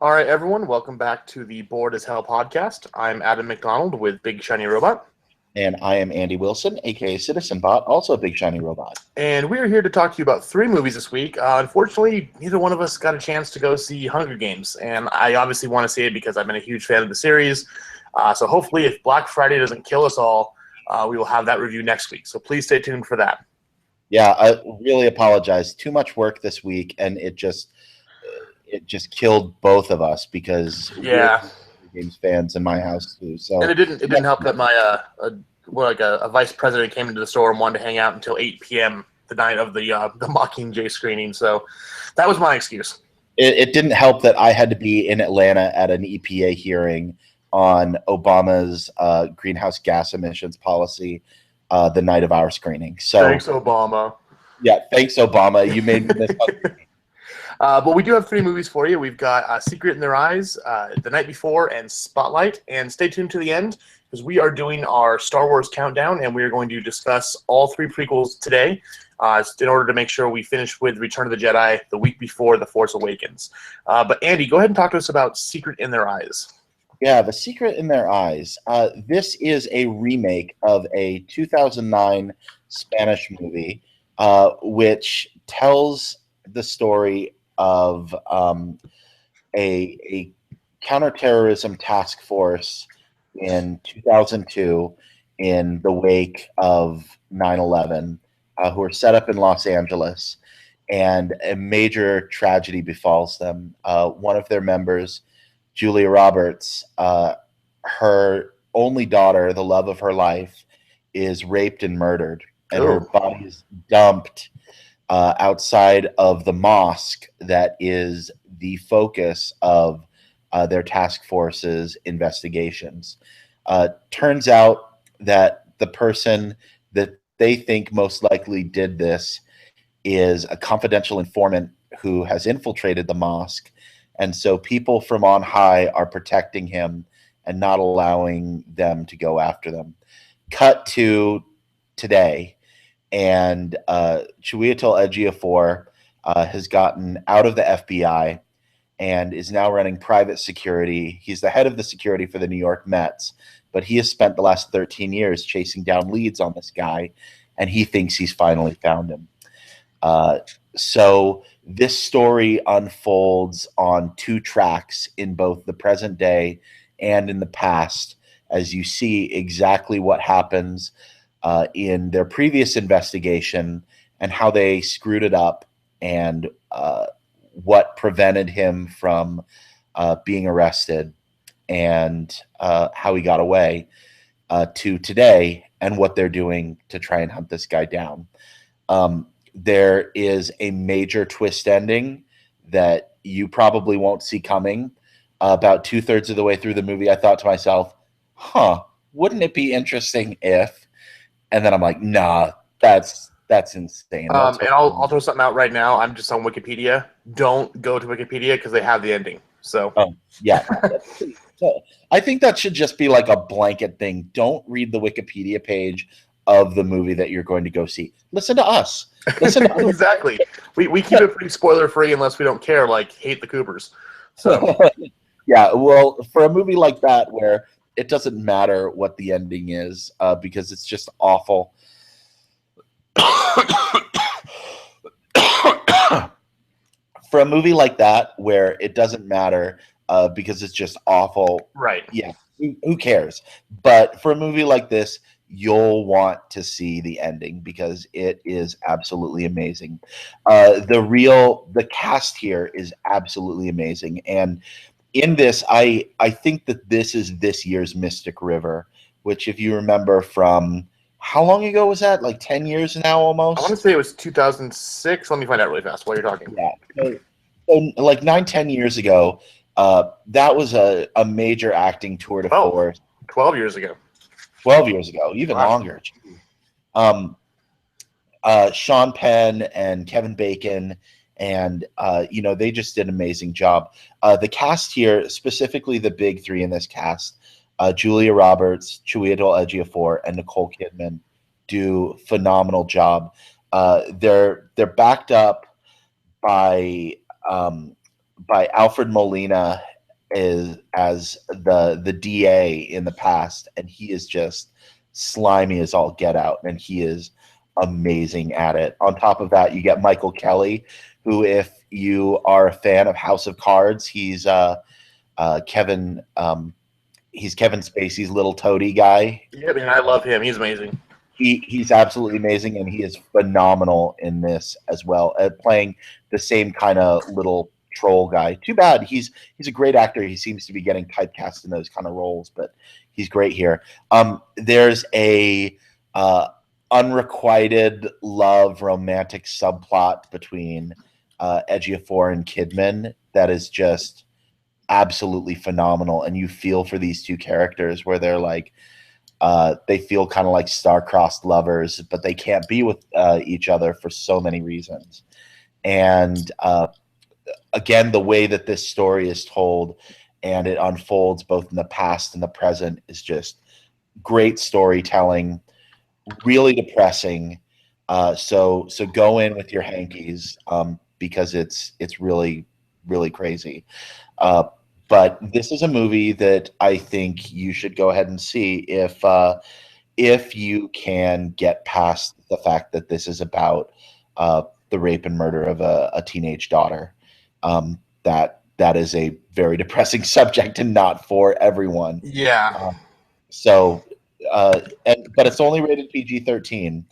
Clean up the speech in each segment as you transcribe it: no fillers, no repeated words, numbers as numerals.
All right, everyone, welcome back to the Bored as Hell podcast. I'm Adam McDonald with Big Shiny Robot, And I am Andy Wilson, aka Citizen Bot, also a big shiny robot. and we're here to talk to you about three movies this week. Unfortunately, neither one of us got a chance to go see Hunger Games, and I obviously want to see it because I've been a huge fan of the series. So hopefully, if Black Friday doesn't kill us all, we will have that review next week. So please stay tuned for that. Yeah, I really apologize. Too much work this week, and it just killed both of us because we're Yeah, games fans in my house too. and So it didn't help that my a vice president came into the store and wanted to hang out until 8 p.m. the night of the Mockingjay screening. So that was my excuse. it didn't help that I had to be in Atlanta at an EPA hearing on Obama's greenhouse gas emissions policy the night of our screening. So Thanks, Obama. yeah, thanks Obama. You made me miss. But we do have three movies for you. We've got Secret in Their Eyes, The Night Before, and Spotlight. And stay tuned to the end because we are doing our Star Wars countdown, and we are going to discuss all three prequels today in order to make sure we finish with Return of the Jedi the week before The Force Awakens. But Andy, go ahead and talk to us about Secret in Their Eyes. Yeah, The Secret in Their Eyes. This is a remake of a 2009 Spanish movie, which tells the story of a counterterrorism task force in 2002 in the wake of 9/11, who are set up in Los Angeles, and a major tragedy befalls them. One of their members, Julia Roberts, her only daughter, the love of her life, is raped and murdered, and her body is dumped outside of the mosque that is the focus of their task force's investigations. Turns out that the person that they think most likely did this is a confidential informant who has infiltrated the mosque. And so people from on high are protecting him and not allowing them to go after them. Cut to today, and Chiwetel Ejiofor has gotten out of the FBI and is now running private security. He's the head of the security for the New York Mets, but he has spent the last 13 years chasing down leads on this guy, and he thinks he's finally found him. So this story unfolds on two tracks in both the present day and in the past, as you see exactly what happens in their previous investigation and how they screwed it up, and what prevented him from being arrested, and how he got away, to today and what they're doing to try and hunt this guy down. There is a major twist ending that you probably won't see coming. About 2/3 of the way through the movie, I thought to myself, wouldn't it be interesting if... And then I'm like, nah, that's insane. And I'll throw something out right now. I'm just on Wikipedia. Don't go to Wikipedia because they have the ending. So yeah. So I think that should just be like a blanket thing. Don't read the Wikipedia page of the movie that you're going to go see. Listen to us. Listen to us. Exactly. We keep it pretty spoiler free unless we don't care, like Hate the Coopers. So yeah, well, for a movie like that where it doesn't matter what the ending is, because it's just awful. For a movie like that where it doesn't matter because it's just awful, right? Yeah, who cares? But for a movie like this, you'll want to see the ending because it is absolutely amazing. The cast here is absolutely amazing, and in this, I think that this is this year's Mystic River, which, if you remember from, how long ago was that? Like 10 years now, almost? I want to say it was 2006. Let me find out really fast while you're talking. Yeah. So like 9-10 years ago, that was a major acting tour de force. 12 years ago. 12 years ago, even longer. Sean Penn and Kevin Bacon, and they just did an amazing job. The cast here, specifically the big three in this cast, Julia Roberts, Chiwetel Ejiofor, and Nicole Kidman, do a phenomenal job. They're backed up by Alfred Molina as the DA in the past, and he is just slimy as all get out, and he is amazing at it. On top of that, you get Michael Kelly, who, if you are a fan of House of Cards, he's Kevin. He's Kevin Spacey's little toady guy. Yeah, man, I love him. He's amazing. He's absolutely amazing, and he is phenomenal in this as well, playing the same kind of little troll guy. Too bad he's a great actor. He seems to be getting typecast in those kind of roles, but he's great here. There's a unrequited love romantic subplot between Ejiofor and Kidman that is just absolutely phenomenal, and you feel for these two characters where they're like they feel kind of like star-crossed lovers, but they can't be with each other for so many reasons. And again, the way that this story is told and it unfolds both in the past and the present is just great storytelling, really depressing. So go in with your hankies because it's really, really crazy. But this is a movie that I think you should go ahead and see if you can get past the fact that this is about the rape and murder of a teenage daughter. That is a very depressing subject and not for everyone. Yeah. But it's only rated PG-13.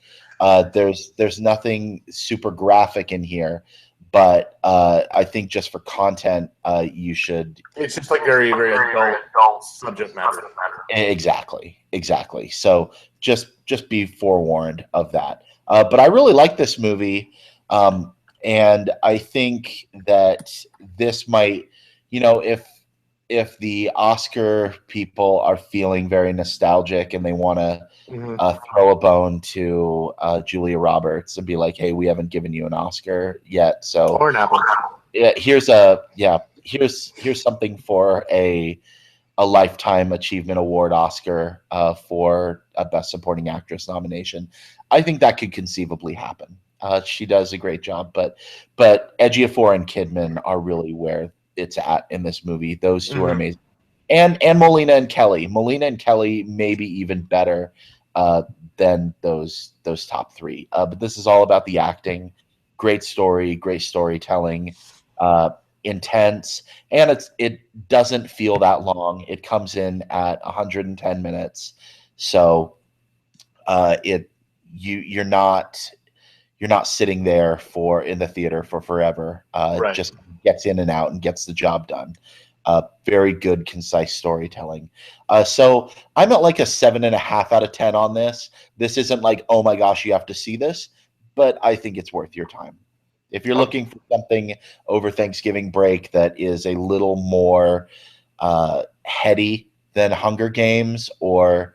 There's nothing super graphic in here. But I think just for content, you should. It's just like very, very adult subject matter. Exactly. So just be forewarned of that. But I really like this movie, and I think that this might, if the Oscar people are feeling very nostalgic and they want to throw a bone to Julia Roberts and be like, "Hey, we haven't given you an Oscar yet, so or an apple." Yeah, here's something for a Lifetime Achievement Award Oscar for a Best Supporting Actress nomination. I think that could conceivably happen. She does a great job, but Ejiofor and Kidman are really where it's at in this movie. Those two are amazing, and Molina and Kelly. Molina and Kelly maybe even better than those top three. But this is all about the acting. Great story, great storytelling, intense, and it doesn't feel that long. It comes in at 110 minutes, so you're not sitting there in the theater for forever. Right. Just gets in and out and gets the job done. Very good, concise storytelling. So I'm at like a 7.5 out of 10 on this. This isn't like, oh my gosh, you have to see this, but I think it's worth your time. If you're looking for something over Thanksgiving break that is a little more heady than Hunger Games or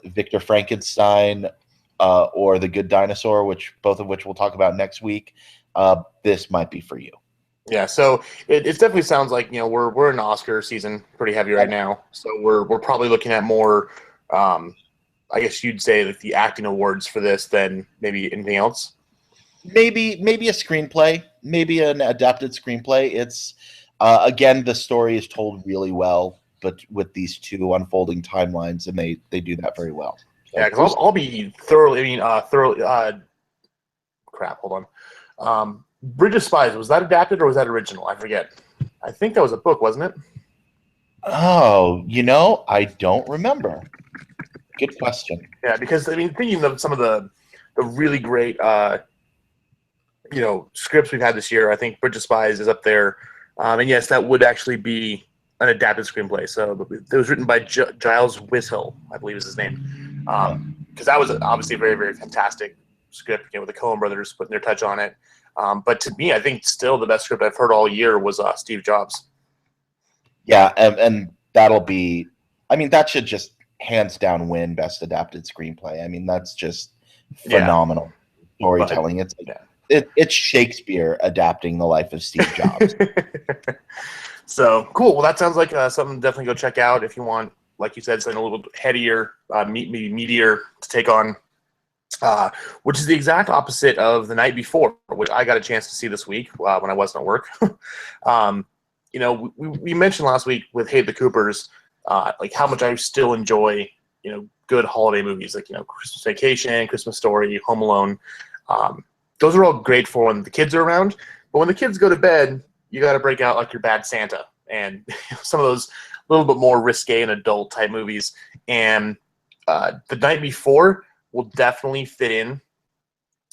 Victor Frankenstein or The Good Dinosaur, both of which we'll talk about next week, this might be for you. Yeah, so it definitely sounds like we're in Oscar season, pretty heavy right now. So we're probably looking at more, I guess you'd say, like the acting awards for this than maybe anything else. Maybe a screenplay, maybe an adapted screenplay. It's again, the story is told really well, but with these two unfolding timelines, and they do that very well. So, yeah, because I'll be thoroughly. Crap. Hold on. Bridge of Spies, was that adapted or was that original? I forget. I think that was a book, wasn't it? Oh, I don't remember. Good question. Yeah, because thinking of some of the really great scripts we've had this year, I think Bridge of Spies is up there. And yes, that would actually be an adapted screenplay. So it was written by Giles Whishill, I believe is his name. Because that was obviously a very, very fantastic script, with the Coen brothers putting their touch on it. But to me, I think still the best script I've heard all year was Steve Jobs. Yeah, and that'll be, that should just hands down win Best Adapted Screenplay. That's just phenomenal storytelling. It's Shakespeare adapting the life of Steve Jobs. So cool. Well, that sounds like something to definitely go check out if you want, like you said, something a little headier, maybe meatier to take on. Which is the exact opposite of The Night Before, which I got a chance to see this week when I wasn't at work. we mentioned last week with Hate the Coopers, like how much I still enjoy, good holiday movies like, Christmas Vacation, Christmas Story, Home Alone. Those are all great for when the kids are around. But when the kids go to bed, you got to break out like your Bad Santa and some of those a little bit more risque and adult type movies. And The Night Before will definitely fit in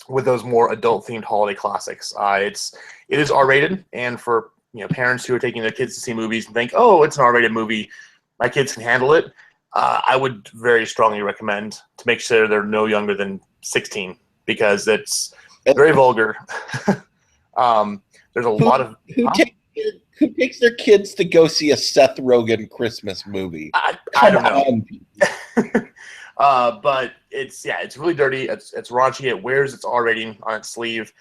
with those more adult themed holiday classics. It is R-rated, and for parents who are taking their kids to see movies and think, oh, it's an R-rated movie, my kids can handle it. I would very strongly recommend to make sure they're no younger than 16 because it's very vulgar. There's a lot of who takes their kids to go see a Seth Rogen Christmas movie? I don't know. But it's really dirty. It's raunchy. It wears its R rating on its sleeve.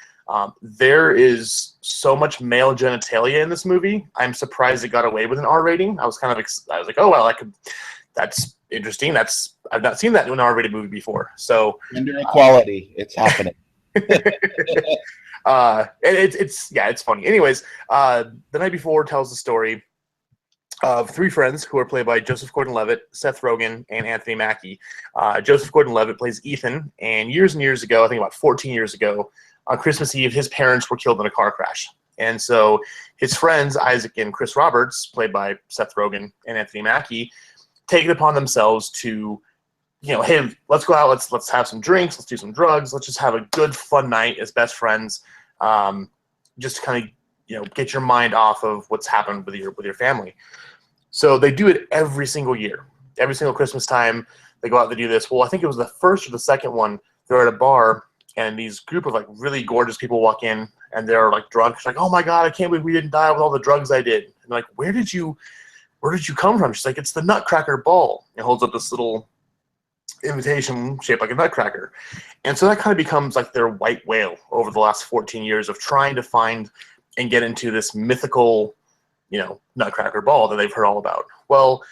There is so much male genitalia in this movie. I'm surprised it got away with an R rating. I was like, oh well, that's interesting. I've not seen that in an R-rated movie before. So gender equality, it's happening. And it's funny. Anyways, The Night Before tells the story of three friends who are played by Joseph Gordon-Levitt, Seth Rogen, and Anthony Mackie. Joseph Gordon-Levitt plays Ethan, and years ago, I think about 14 years ago, on Christmas Eve, his parents were killed in a car crash. And so his friends, Isaac and Chris Roberts, played by Seth Rogen and Anthony Mackie, take it upon themselves to, hey, let's go out, let's have some drinks, let's do some drugs, let's just have a good, fun night as best friends, just to kind of, get your mind off of what's happened with your family. So they do it every single year. Every single Christmas time, they go out to do this. Well, I think it was the first or the second one, they're at a bar, and these group of, like, really gorgeous people walk in, and they're, like, drunk. It's like, oh, my God, I can't believe we didn't die with all the drugs I did. And like, where did you come from? She's like, it's the Nutcracker Ball. And holds up this little invitation shaped like a nutcracker. And so that kind of becomes like their white whale over the last 14 years of trying to find and get into this mythical, Nutcracker Ball that they've heard all about. Well,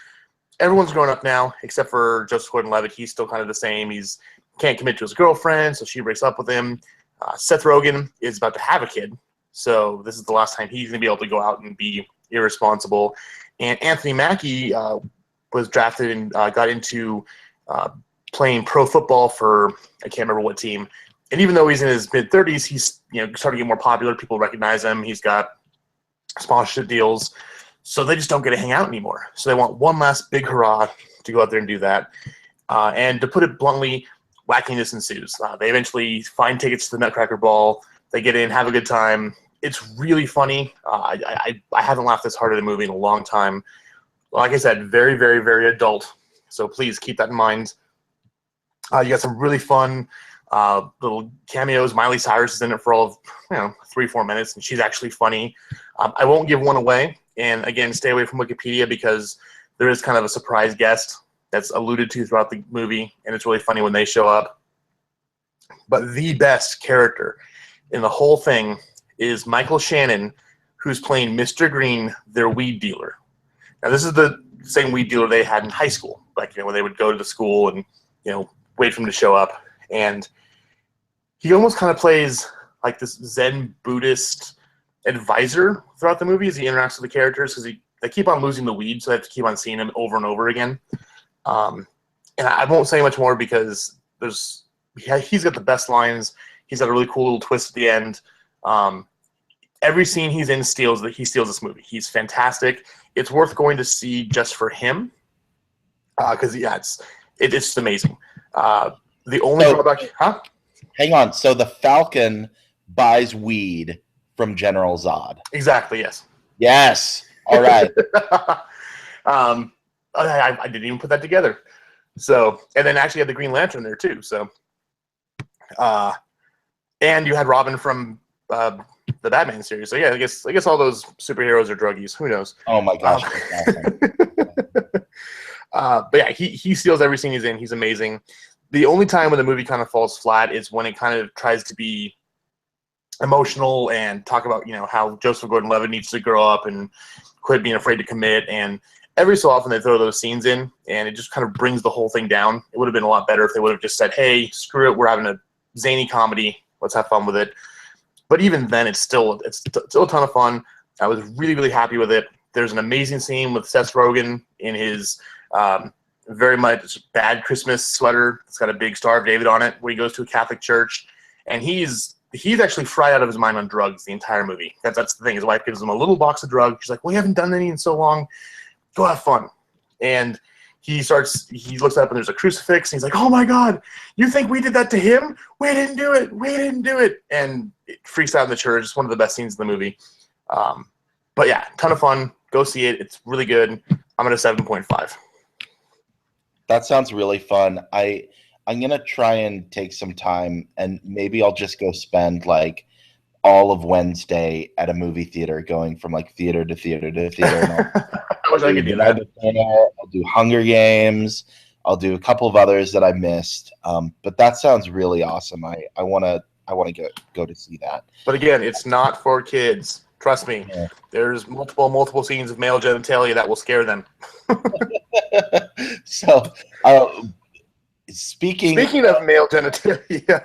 everyone's grown up now, except for Joseph Gordon-Levitt. He's still kind of the same. He's can't commit to his girlfriend, so she breaks up with him. Seth Rogen is about to have a kid, so this is the last time he's going to be able to go out and be irresponsible. And Anthony Mackie was drafted and got into playing pro football for, I can't remember what team. And even though he's in his mid-30s, he's starting to get more popular. People recognize him. He's got sponsorship deals. So they just don't get to hang out anymore. So they want one last big hurrah to go out there and do that. And to put it bluntly, wackiness ensues. They eventually find tickets to the Nutcracker Ball. They get in, have a good time. It's really funny. I haven't laughed this hard at a movie in a long time. Like I said, very, very, very adult. So please keep that in mind. You got some really fun little cameos. Miley Cyrus is in it for all of 3-4 minutes, and she's actually funny. I won't give one away. And again, stay away from Wikipedia because there is kind of a surprise guest that's alluded to throughout the movie, and it's really funny when they show up. But the best character in the whole thing is Michael Shannon, who's playing Mr. Green, their weed dealer. Now, this is the same weed dealer they had in high school, like when they would go to the school and wait for him to show up. And he almost kind of plays like this Zen Buddhist advisor throughout the movie as he interacts with the characters, because they keep on losing the weed, so they have to keep on seeing him over and over again. And I won't say much more because he's got the best lines. He's got a really cool little twist at the end. Every scene he's in he steals this movie. He's fantastic. It's worth going to see just for him because it's just amazing. The only drawback, Hang on. So the Falcon buys weed from General Zod. Exactly. Yes. Yes. All right. I didn't even put that together. So, and then actually had the Green Lantern there too. So, and you had Robin from the Batman series. So yeah, I guess all those superheroes are druggies. Who knows? Oh my gosh. But yeah, he steals every scene he's in. He's amazing. The only time when the movie kind of falls flat is when it kind of tries to be emotional and talk about how Joseph Gordon-Levitt needs to grow up and quit being afraid to commit. And every so often they throw those scenes in, and it just kind of brings the whole thing down. It would have been a lot better if they would have just said, "Hey, screw it, we're having a zany comedy. Let's have fun with it." But even then, it's still a ton of fun. I was really, really happy with it. There's an amazing scene with Seth Rogen in his very much bad Christmas sweater. It's got a big Star of David on it, where he goes to a Catholic church, and he's actually fried out of his mind on drugs the entire movie. That's the thing. His wife gives him a little box of drugs. She's like, "We haven't done any in so long. Go have fun." And he looks up and there's a crucifix, and he's like, "Oh my God, you think we did that to him? We didn't do it. We didn't do it." And it freaks out in the church. It's one of the best scenes in the movie. But yeah, ton of fun. Go see it. It's really good. I'm at a 7.5. That sounds really fun. I'm gonna try and take some time, and maybe I'll just go spend like all of Wednesday at a movie theater, going from like theater to theater to theater. And I wish I could do that. I'll do Hunger Games. I'll do a couple of others that I missed. But that sounds really awesome. I wanna go to see that. But again, it's not for kids. Trust me. Yeah. There's multiple scenes of male genitalia that will scare them. So, speaking of male genitalia,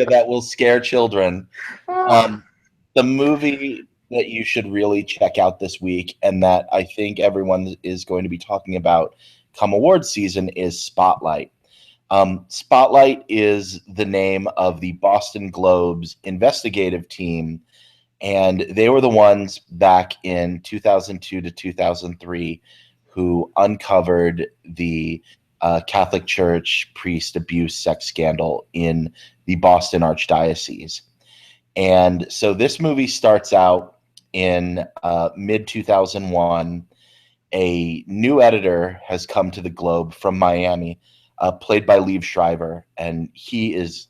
that will scare children, the movie that you should really check out this week, and that I think everyone is going to be talking about come awards season, is Spotlight. Spotlight is the name of the Boston Globe's investigative team, and they were the ones back in 2002 to 2003 who uncovered the Catholic Church priest abuse sex scandal in the Boston Archdiocese. And so this movie starts out in mid-2001. A new editor has come to the Globe from Miami, played by Liev Schreiber, and he is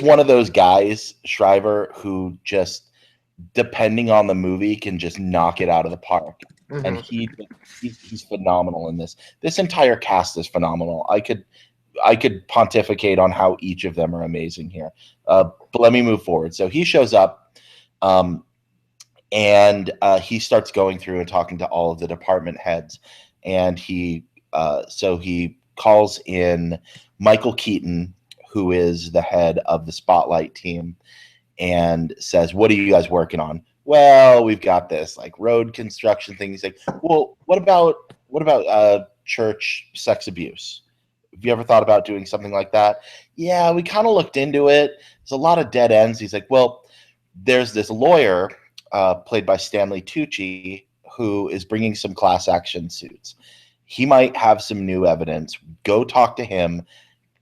one of those guys, Schreiber, who just, depending on the movie, can just knock it out of the park. Mm-hmm. And he's phenomenal in this. This entire cast is phenomenal. I could pontificate on how each of them are amazing here. But let me move forward. So he shows up, and he starts going through and talking to all of the department heads. And he calls in Michael Keaton, who is the head of the Spotlight team, and says, "What are you guys working on?" "Well, we've got this like road construction thing." He's like, "Well, what about church sex abuse? Have you ever thought about doing something like that?" "Yeah, we kind of looked into it. There's a lot of dead ends." He's like, "Well, there's this lawyer played by Stanley Tucci who is bringing some class action suits. He might have some new evidence. Go talk to him.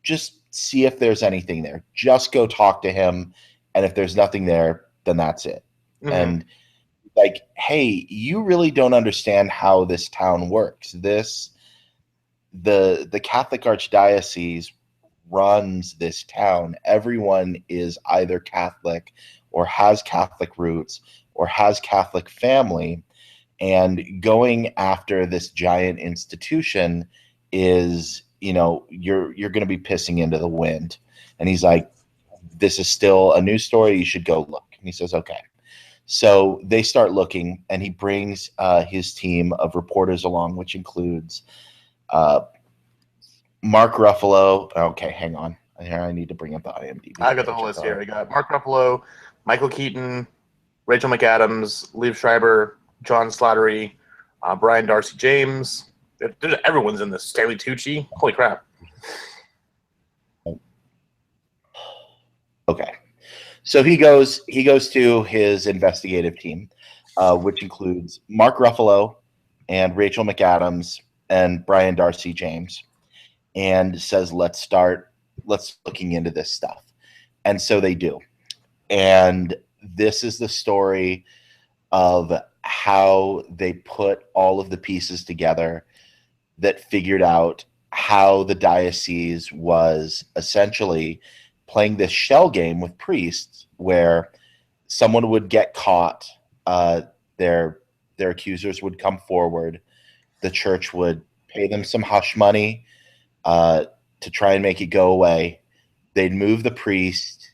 Just see if there's anything there. Just go talk to him, and if there's nothing there, then that's it." Mm-hmm. And like, hey, you really don't understand how this town works. The Catholic Archdiocese runs this town. Everyone is either Catholic or has Catholic roots or has Catholic family, and going after this giant institution is, you're going to be pissing into the wind. And he's like, "This is still a news story. You should go look." And he says, "Okay." So they start looking, and he brings his team of reporters along, which includes Mark Ruffalo. Okay, hang on. I need to bring up the IMDb. I got the whole list here. I got Mark Ruffalo, Michael Keaton, Rachel McAdams, Liev Schreiber, John Slattery, Brian Darcy James. Everyone's in this. Stanley Tucci. Holy crap. Okay. So he goes to his investigative team, which includes Mark Ruffalo and Rachel McAdams and Brian Darcy James, and says, let's looking into this stuff. And so they do. And this is the story of how they put all of the pieces together that figured out how the diocese was essentially playing this shell game with priests, where someone would get caught, their accusers would come forward, the church would pay them some hush money to try and make it go away. They'd move the priest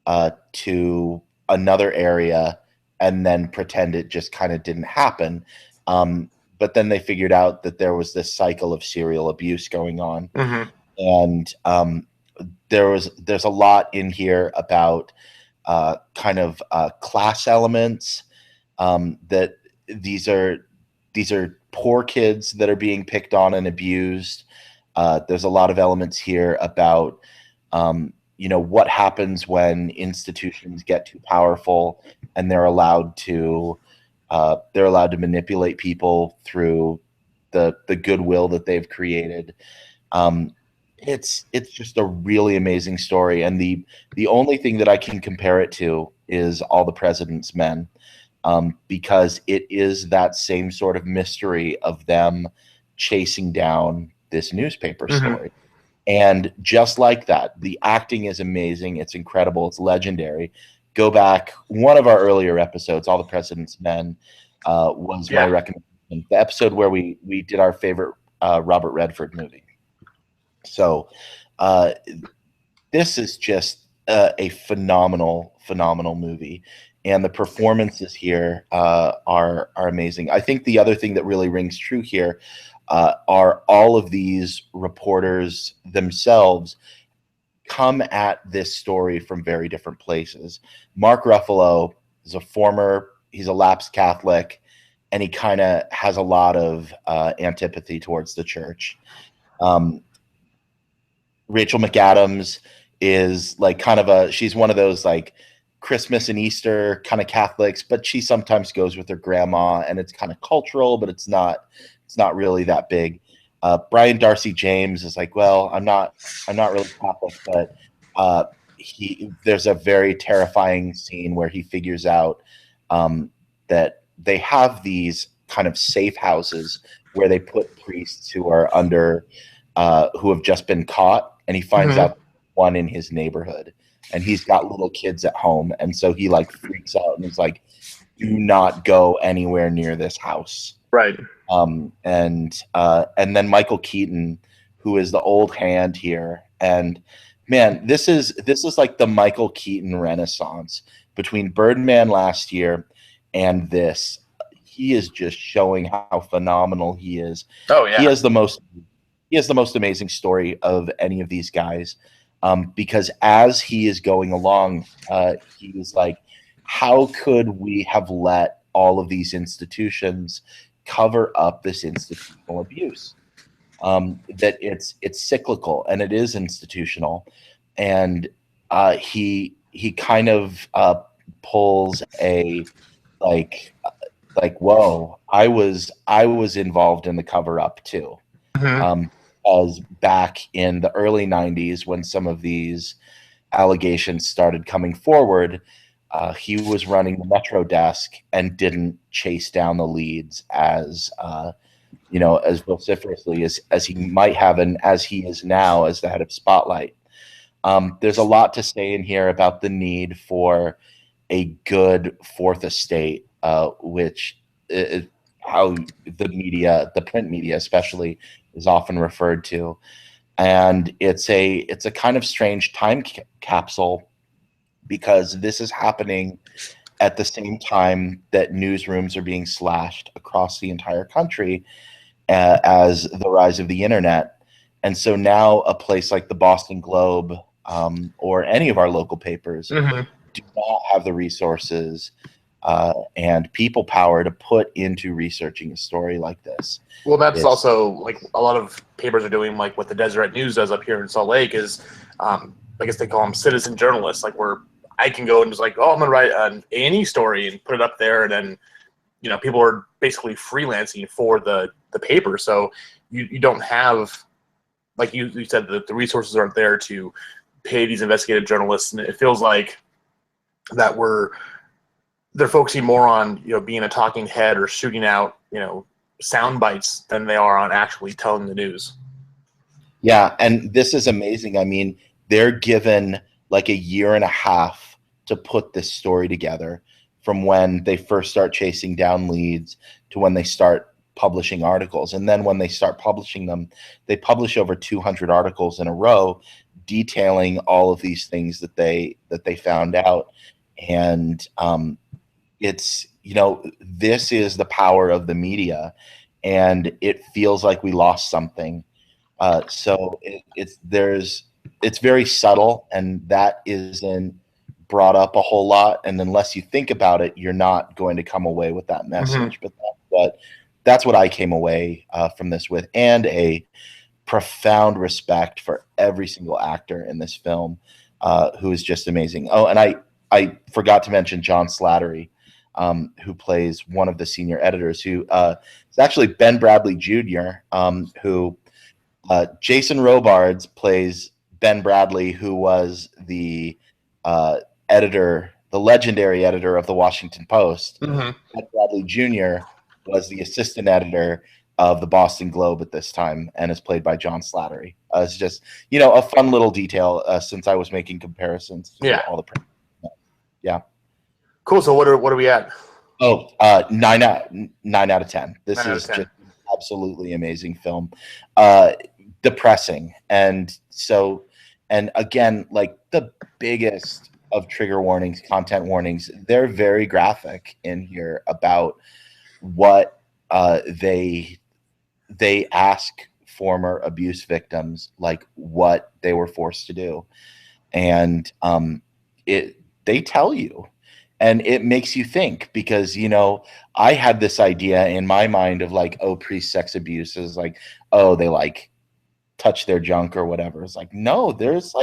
to another area and then pretend it just kind of didn't happen. But then they figured out that there was this cycle of serial abuse going on. Mm-hmm. And there's a lot in here about kind of class elements, that these are poor kids that are being picked on and abused. There's a lot of elements here about what happens when institutions get too powerful and they're allowed to manipulate people through the goodwill that they've created. It's just a really amazing story, and the only thing that I can compare it to is All the President's Men, because it is that same sort of mystery of them chasing down this newspaper story. And just like that, the acting is amazing. It's incredible. It's legendary. Go back. One of our earlier episodes, All the President's Men, was my recommendation. The episode where we did our favorite Robert Redford movie. So this is just a phenomenal movie. And the performances here are amazing. I think the other thing that really rings true here are all of these reporters themselves come at this story from very different places. Mark Ruffalo is he's a lapsed Catholic, and he kind of has a lot of antipathy towards the church. Rachel McAdams is like she's one of those like Christmas and Easter kind of Catholics, but she sometimes goes with her grandma, and it's kind of cultural, but it's not really that big. Brian Darcy James is like, well, I'm not really Catholic, but there's a very terrifying scene where he figures out that they have these kind of safe houses where they put priests who are who have just been caught, and he finds out one in his neighborhood, and he's got little kids at home, and so he like freaks out and he's like, do not go anywhere near this house. Right. And then Michael Keaton, who is the old hand here, and man, this is like the Michael Keaton renaissance between Birdman last year and this. He is just showing how phenomenal he is. Oh yeah. He has the most amazing story of any of these guys, because as he is going along, he was like, how could we have let all of these institutions cover up this institutional abuse? That it's cyclical and it is institutional, and he kind of pulls a like whoa, I was involved in the cover up too. As back in the early 90s, when some of these allegations started coming forward, he was running the Metro desk and didn't chase down the leads as as vociferously as he might have, and as he is now as the head of Spotlight. There's a lot to say in here about the need for a good fourth estate, which is how the print media especially, is often referred to. And it's a kind of strange time capsule, because this is happening at the same time that newsrooms are being slashed across the entire country as the rise of the internet. And so now a place like the Boston Globe, or any of our local papers, do not have the resources and people power to put into researching a story like this. Well, that's also like a lot of papers are doing, like what the Deseret News does up here in Salt Lake is, I guess they call them citizen journalists, like where I can go and just like, oh, I'm going to write an A&E story and put it up there, and then, people are basically freelancing for the paper. So you don't have, like you said, the resources aren't there to pay these investigative journalists, and it feels like that they're focusing more on being a talking head or shooting out sound bites than they are on actually telling the news. Yeah, and this is amazing. I mean, they're given like a year and a half to put this story together, from when they first start chasing down leads to when they start publishing articles. And then when they start publishing them, they publish over 200 articles in a row detailing all of these things that they found out. And it's, this is the power of the media, and it feels like we lost something. So it's very subtle, and that isn't brought up a whole lot, and unless you think about it, you're not going to come away with that message. But that's what I came away from this with, and a profound respect for every single actor in this film, who is just amazing. Oh, and I forgot to mention John Slattery, who plays one of the senior editors, who is actually Ben Bradley Jr., who Jason Robards plays Ben Bradley, who was the editor, the legendary editor of the Washington Post. Ben Bradley Jr. was the assistant editor of the Boston Globe at this time, and is played by John Slattery. It's just, a fun little detail, since I was making comparisons to all the. Yeah. Cool. So what are we at? Oh, 9 out of 10. This is just an absolutely amazing film. Depressing, and again, like the biggest of trigger warnings, content warnings, they're very graphic in here about what they ask former abuse victims, like what they were forced to do, and they tell you, and it makes you think, because I had this idea in my mind of like, oh, pre-sex abuse is like, oh, they like touch their junk or whatever. It's like, no, there is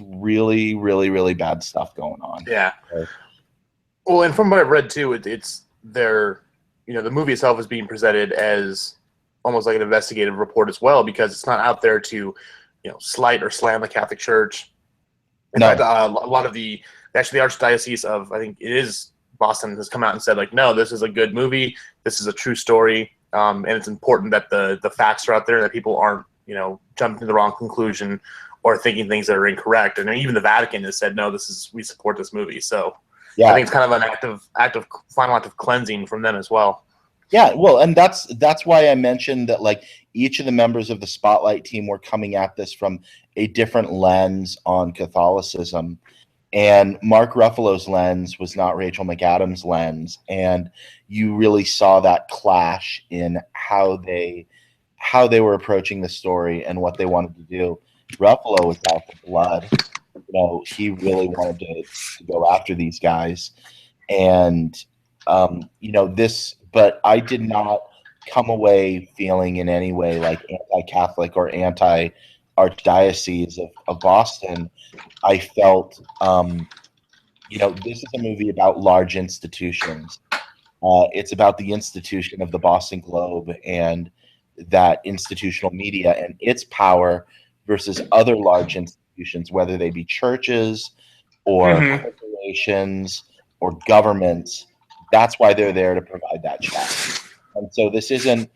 really, really, really bad stuff going on. Yeah. Well, and from what I've read too, it's their, the movie itself is being presented as almost like an investigative report as well, because it's not out there to, slight or slam the Catholic Church. In fact, a lot of the Archdiocese of, I think it is Boston, has come out and said, like, no, this is a good movie. This is a true story. And it's important that the facts are out there, that people aren't, jumping to the wrong conclusion or thinking things that are incorrect. And even the Vatican has said, no, we support this movie. So yeah, I think it's kind of an final act of cleansing from them as well. Yeah, well, and that's why I mentioned that, like, each of the members of the Spotlight team were coming at this from a different lens on Catholicism. And Mark Ruffalo's lens was not Rachel McAdams' lens, and you really saw that clash in how they were approaching the story and what they wanted to do. Ruffalo was out for blood. He really wanted to go after these guys, and but I did not come away feeling in any way like anti-Catholic or anti-Archdiocese of Boston. I felt, this is a movie about large institutions. It's about the institution of the Boston Globe and that institutional media and its power versus other large institutions, whether they be churches or corporations or governments. That's why they're there, to provide that check. And so this isn't,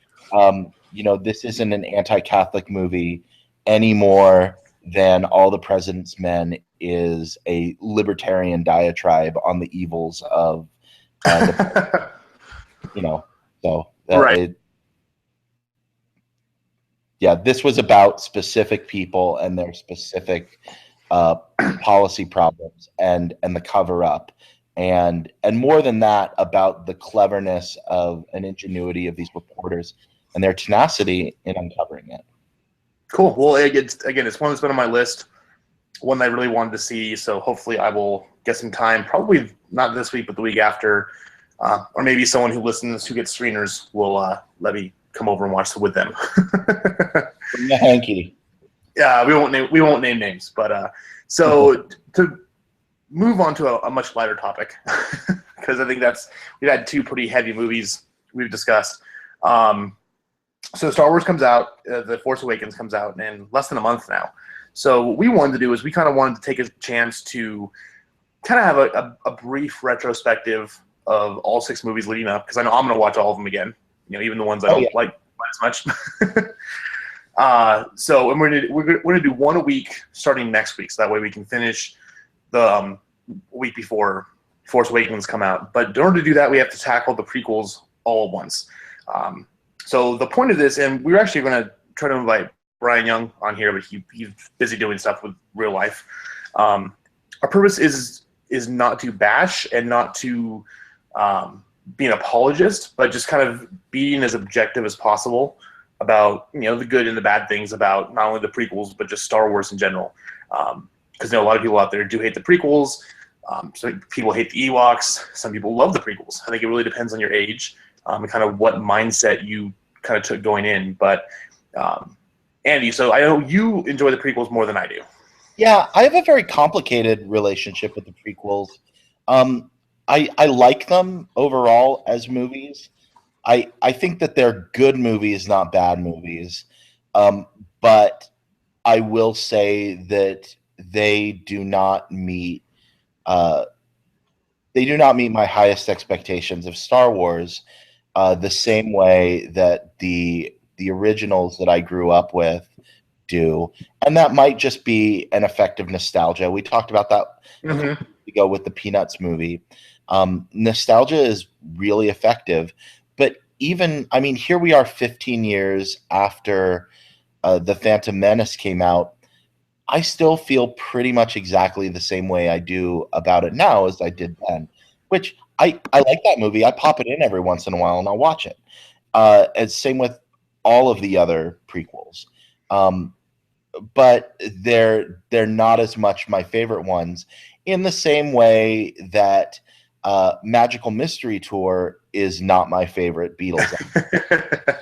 this isn't an anti-Catholic movie any more than All the President's Men is a libertarian diatribe on the evils of, right. This was about specific people and their specific policy problems and the cover-up. And more than that, about the cleverness of and ingenuity of these reporters and their tenacity in uncovering it. Cool. Well, it's one that's been on my list, one that I really wanted to see. So hopefully I will get some time, probably not this week, but the week after, or maybe someone who listens, who gets screeners, will let me come over and watch it with them. Hanky. Yeah, we won't name names, but so to move on to a much lighter topic, because I think we've had two pretty heavy movies we've discussed. So Star Wars comes out, The Force Awakens comes out in less than a month now. So what we wanted to do is we kind of wanted to take a chance to kind of have a brief retrospective of all 6 movies leading up, because I know I'm going to watch all of them again, even the ones I don't like as much. So and we're going to do one a week starting next week, so that way we can finish the week before Force Awakens come out. But in order to do that, we have to tackle the prequels all at once. So the point of this, and we were actually going to try to invite Brian Young on here, but he's busy doing stuff with real life. Our purpose is not to bash and not to be an apologist, but just kind of being as objective as possible about the good and the bad things about not only the prequels but just Star Wars in general. because a lot of people out there do hate the prequels. Some people hate the Ewoks. Some people love the prequels. I think it really depends on your age and kind of what mindset you kind of took going in. But Andy, so I know you enjoy the prequels more than I do. Yeah, I have a very complicated relationship with the prequels. I like them overall as movies. I think that they're good movies, not bad movies. But I will say that they do not meet my highest expectations of Star Wars the same way that the originals that I grew up with do, and that might just be an effect of nostalgia. We talked about that ago with the Peanuts movie. Nostalgia is really effective, but even, I mean, here we are 15 years after The Phantom Menace came out. I still feel pretty much exactly the same way I do about it now as I did then, which I like that movie. I pop it in every once in a while and I'll watch it. And same with all of the other prequels. But they're not as much my favorite ones, in the same way that Magical Mystery Tour is not my favorite Beatles album.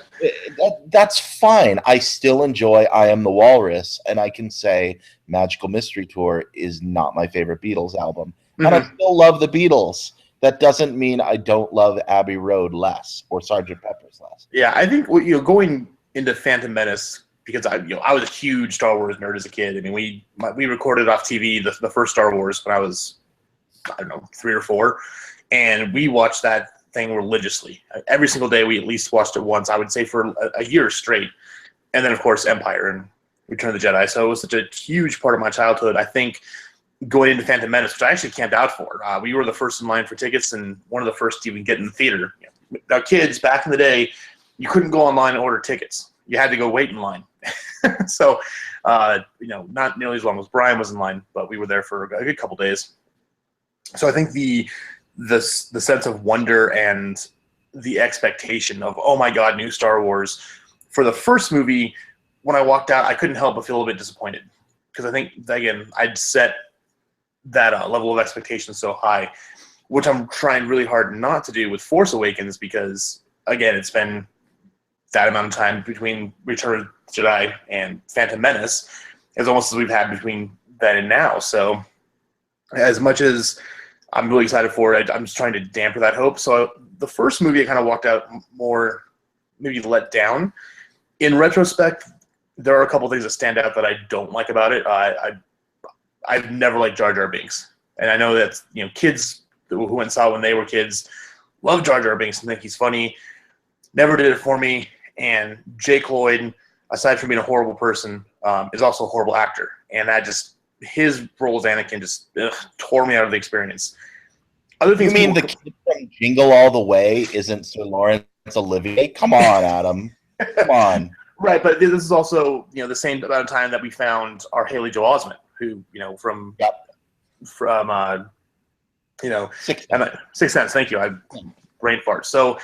That's fine. I still enjoy I Am the Walrus, and I can say Magical Mystery Tour is not my favorite Beatles album. And I still love the Beatles. That doesn't mean I don't love Abbey Road less or Sgt. Pepper's less. Yeah, I think going into Phantom Menace, because I was a huge Star Wars nerd as a kid. I mean, we recorded off TV the first Star Wars when I was, I don't know, 3 or 4, and we watched that thing religiously. Every single day we at least watched it once, I would say for a year straight. And then, of course, Empire and Return of the Jedi. So it was such a huge part of my childhood. I think going into Phantom Menace, which I actually camped out for, we were the first in line for tickets and one of the first to even get in the theater. Now, kids, back in the day, you couldn't go online and order tickets. You had to go wait in line. So, not nearly as long as Brian was in line, but we were there for a good couple days. So I think the sense of wonder and the expectation of, oh my God, new Star Wars. For the first movie, when I walked out, I couldn't help but feel a bit disappointed. Because I think, again, I'd set that level of expectation so high, which I'm trying really hard not to do with Force Awakens, because, again, it's been that amount of time between Return of the Jedi and Phantom Menace, as almost as we've had between then and now. So as much as I'm really excited for it, I'm just trying to damper that hope. So the first movie, I kind of walked out more maybe let down. In retrospect, there are a couple things that stand out that I don't like about it. I've never liked Jar Jar Binks. And I know that kids who went and saw it when they were kids love Jar Jar Binks and think he's funny. Never did it for me. And Jake Lloyd, aside from being a horrible person, is also a horrible actor. And that just, his role as Anakin just tore me out of the experience. Other things. You mean the kid from Jingle All the Way isn't Sir Lawrence Olivier? Come on, Adam. Come on. Right, but this is also the same amount of time that we found our Haley Joel Osment, who from Sixth Sense. Thank you. I brain fart. So.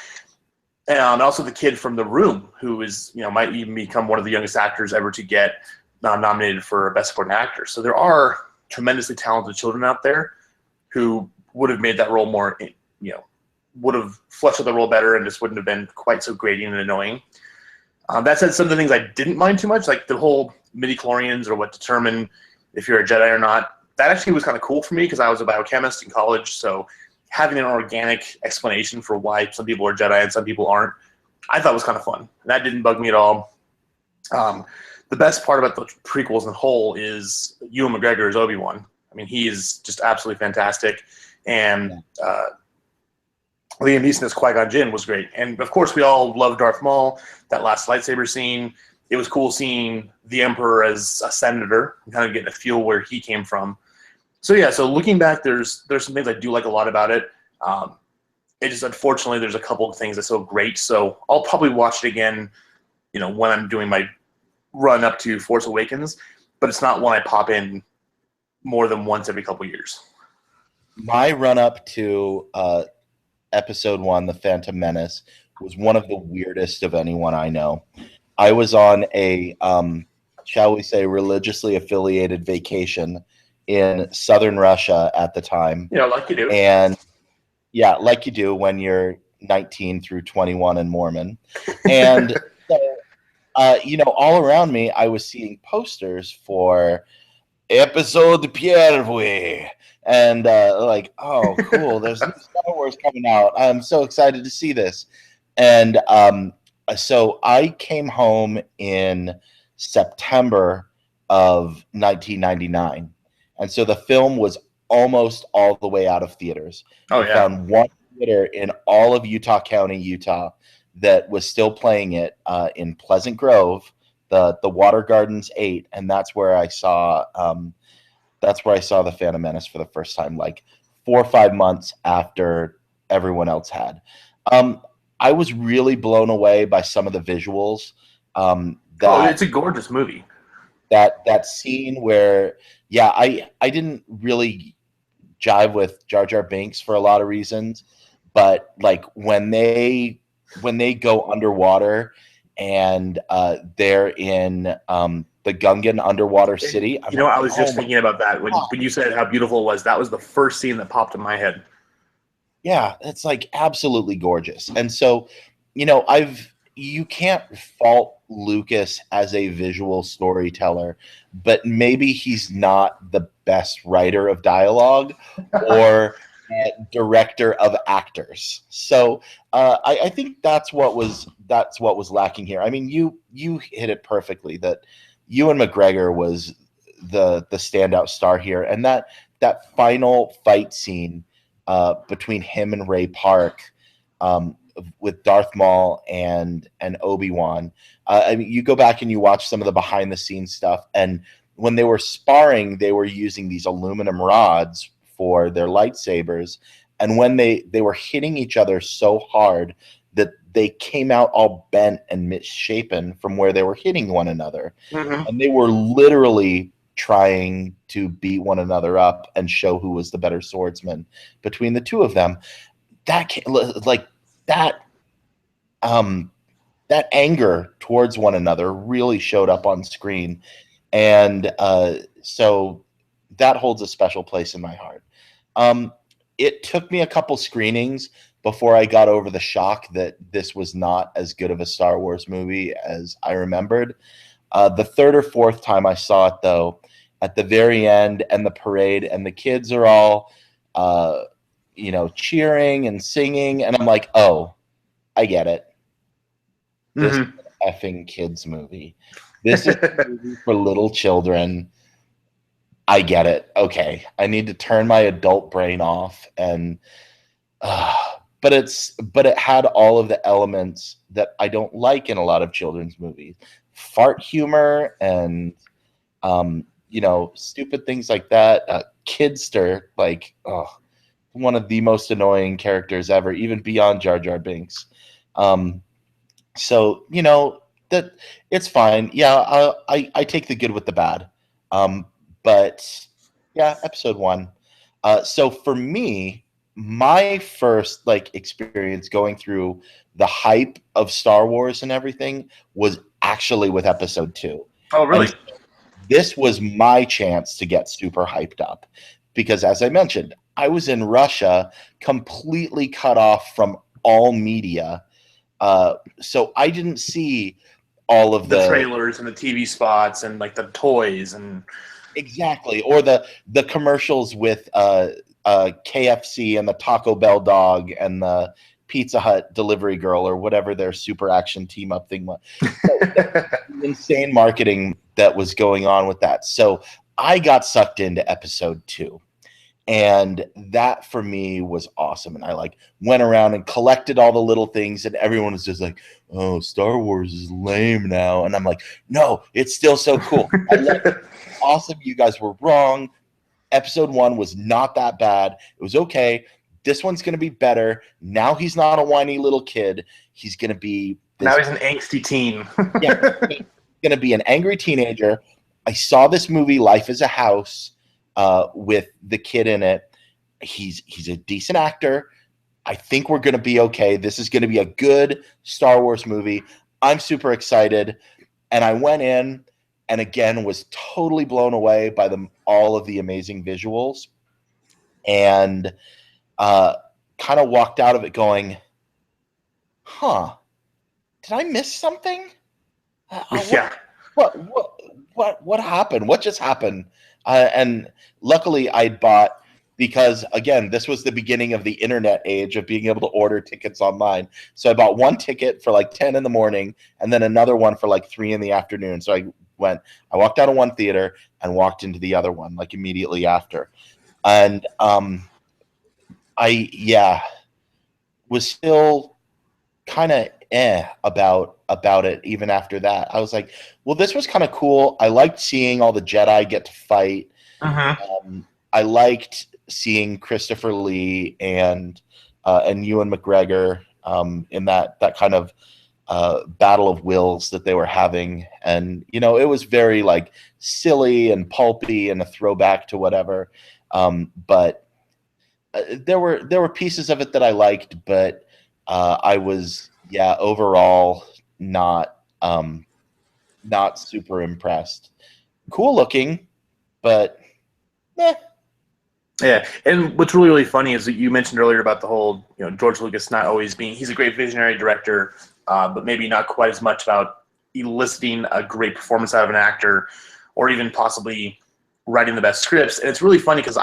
And also the kid from The Room, who is, might even become one of the youngest actors ever to get nominated for Best Supporting Actor. So there are tremendously talented children out there who would have made that role more, would have fleshed out the role better and just wouldn't have been quite so grating and annoying. That said, some of the things I didn't mind too much, like the whole midi-chlorians or what determine if you're a Jedi or not, that actually was kind of cool for me because I was a biochemist in college, so having an organic explanation for why some people are Jedi and some people aren't, I thought was kind of fun. That didn't bug me at all. The best part about the prequels in the whole is Ewan McGregor as Obi-Wan. I mean, he is just absolutely fantastic. And Liam Neeson as Qui-Gon Jinn was great. And, of course, we all love Darth Maul, that last lightsaber scene. It was cool seeing the Emperor as a senator and kind of getting a feel where he came from. So yeah, so looking back, there's some things I do like a lot about it. It just, unfortunately, there's a couple of things that's so great. So I'll probably watch it again, when I'm doing my run up to Force Awakens, but it's not one I pop in more than once every couple of years. My run up to Episode 1, The Phantom Menace, was one of the weirdest of anyone I know. I was on a, shall we say, religiously affiliated vacation in southern Russia at the time. Like you do. And yeah, like you do when you're 19 through 21 and Mormon. And so, all around me, I was seeing posters for Episode Pierwszy. And like, oh, cool, there's new Star Wars coming out. I'm so excited to see this. And so I came home in September of 1999. And so the film was almost all the way out of theaters. Oh, I yeah. found one theater in all of Utah County, Utah, that was still playing it in Pleasant Grove, the Water Gardens 8, and that's where I saw The Phantom Menace for the first time, like 4 or 5 months after everyone else had. I was really blown away by some of the visuals. It's a gorgeous movie. That scene where, I didn't really jive with Jar Jar Binks for a lot of reasons, but like when they go underwater and they're in the Gungan underwater city. I was just thinking about that when you said how beautiful it was. That was the first scene that popped in my head. Yeah, it's like absolutely gorgeous. And so, you can't fault Lucas as a visual storyteller, but maybe he's not the best writer of dialogue or director of actors. So I think that's what was lacking here. I mean, you hit it perfectly that Ewan McGregor was the standout star here, and that final fight scene between him and Ray Park, with Darth Maul and Obi-Wan. I mean, you go back and you watch some of the behind the scenes stuff, and when they were sparring, they were using these aluminum rods for their lightsabers, and when they were hitting each other so hard that they came out all bent and misshapen from where they were hitting one another. Mm-hmm. And they were literally trying to beat one another up and show who was the better swordsman between the two of them. That anger towards one another really showed up on screen, and so that holds a special place in my heart. It took me a couple screenings before I got over the shock that this was not as good of a Star Wars movie as I remembered. The third or fourth time I saw it, though, at the very end and the parade, and the kids are all cheering and singing, and I'm like, oh, I get it. This is an effing kids movie. This is a movie for little children. I get it. Okay, I need to turn my adult brain off, and but it had all of the elements that I don't like in a lot of children's movies. Fart humor and stupid things like that. Kidster, like, one of the most annoying characters ever, even beyond Jar Jar Binks. So that it's fine. Yeah, I take the good with the bad. But yeah, episode 1. So for me, my first experience going through the hype of Star Wars and everything was actually with episode 2. Oh, really? And this was my chance to get super hyped up because, as I mentioned, I was in Russia, completely cut off from all media. So I didn't see all of the trailers and the TV spots and like the toys and exactly, or the commercials with KFC and the Taco Bell dog and the Pizza Hut delivery girl or whatever their super action team up thing was. Insane marketing that was going on with that. So I got sucked into episode 2. And that for me was awesome. And I went around and collected all the little things, and everyone was just like, oh, Star Wars is lame now. And I'm like, no, it's still so cool. I love it. Awesome. You guys were wrong. Episode 1 was not that bad. It was okay. This one's going to be better. Now he's not a whiny little kid. He's going to be now he's an angsty teen. Yeah, he's going to be an angry teenager. I saw this movie, Life is a House, with the kid in it. He's a decent actor. I think we're going to be okay. This is going to be a good Star Wars movie. I'm super excited. And I went in and again was totally blown away by all of the amazing visuals, and kind of walked out of it going, huh, did I miss something? Yeah. What happened? What just happened? And luckily I'd bought, because again, this was the beginning of the internet age of being able to order tickets online. So I bought one ticket for like 10 in the morning and then another one for like 3 in the afternoon. So I walked out of one theater and walked into the other one like immediately after. And I was still kind of about it even after that. I was like, well, this was kind of cool. I liked seeing all the Jedi get to fight. I liked seeing Christopher Lee and Ewan McGregor in that kind of battle of wills that they were having, and it was very like silly and pulpy and a throwback to whatever. But there were pieces of it that I liked, but I was overall not super impressed. Cool looking, but Yeah, and what's really, really funny is that you mentioned earlier about the whole, George Lucas not always being, he's a great visionary director, but maybe not quite as much about eliciting a great performance out of an actor, or even possibly writing the best scripts. And it's really funny because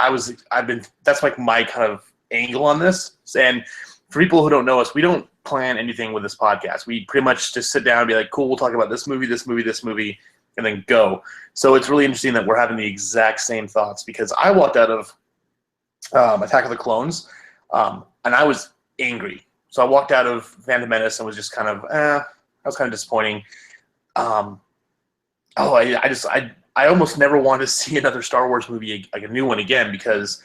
that's like my kind of angle on this. And for people who don't know us, we don't plan anything with this podcast. We pretty much just sit down and be like, cool, we'll talk about this movie, and then go. So it's really interesting that we're having the exact same thoughts, because I walked out of Attack of the Clones, and I was angry. So I walked out of Phantom Menace and was just kind of, that was kind of disappointing. I almost never want to see another Star Wars movie, like a new one again, because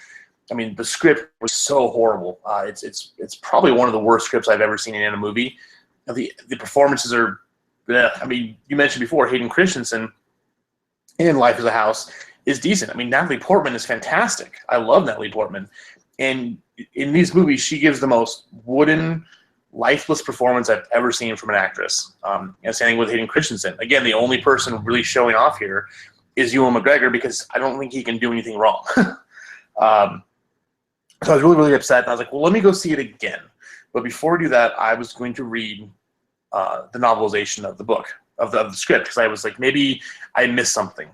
the script was so horrible. It's probably one of the worst scripts I've ever seen in a movie. The performances are, you mentioned before Hayden Christensen in Life as a House is decent. Natalie Portman is fantastic. I love Natalie Portman. And in these movies, she gives the most wooden, lifeless performance I've ever seen from an actress. And standing with Hayden Christensen. Again, the only person really showing off here is Ewan McGregor, because I don't think he can do anything wrong. So I was really, really upset. And I was like, well, let me go see it again. But before I do that, I was going to read the novelization of the book, of the script, because I was like, maybe I missed something.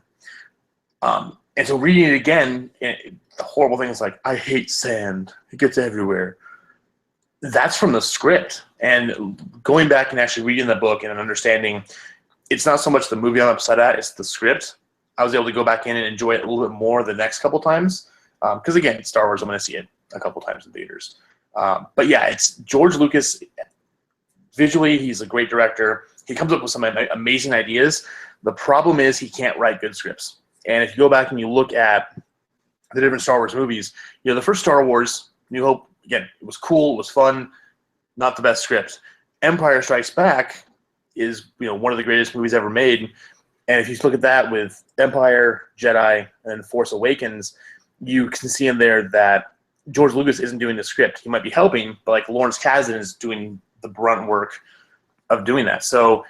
And so reading it again, the horrible thing is like, I hate sand. It gets everywhere. That's from the script. And going back and actually reading the book and understanding, it's not so much the movie I'm upset at, it's the script. I was able to go back in and enjoy it a little bit more the next couple times. Because again, it's Star Wars, I'm going to see it a couple times in theaters. But yeah, it's George Lucas. Visually, he's a great director. He comes up with some amazing ideas. The problem is he can't write good scripts. And if you go back and you look at the different Star Wars movies, the first Star Wars, New Hope, again, it was cool, it was fun, not the best script. Empire Strikes Back is one of the greatest movies ever made. And if you look at that with Empire, Jedi, and Force Awakens, you can see in there that George Lucas isn't doing the script. He might be helping, but like Lawrence Kasdan is doing the brunt work of doing that. So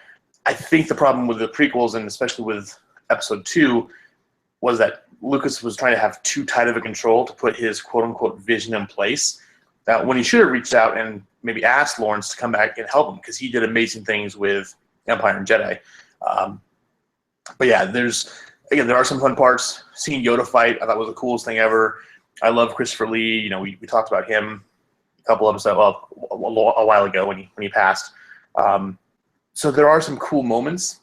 I think the problem with the prequels, and especially with Episode 2, was that Lucas was trying to have too tight of a control to put his quote-unquote vision in place. That when he should have reached out and maybe asked Lawrence to come back and help him, because he did amazing things with Empire and Jedi. But yeah, there are some fun parts. Seeing Yoda fight, I thought was the coolest thing ever. I love Christopher Lee. We talked about him a couple episodes, a while ago when he passed. So there are some cool moments.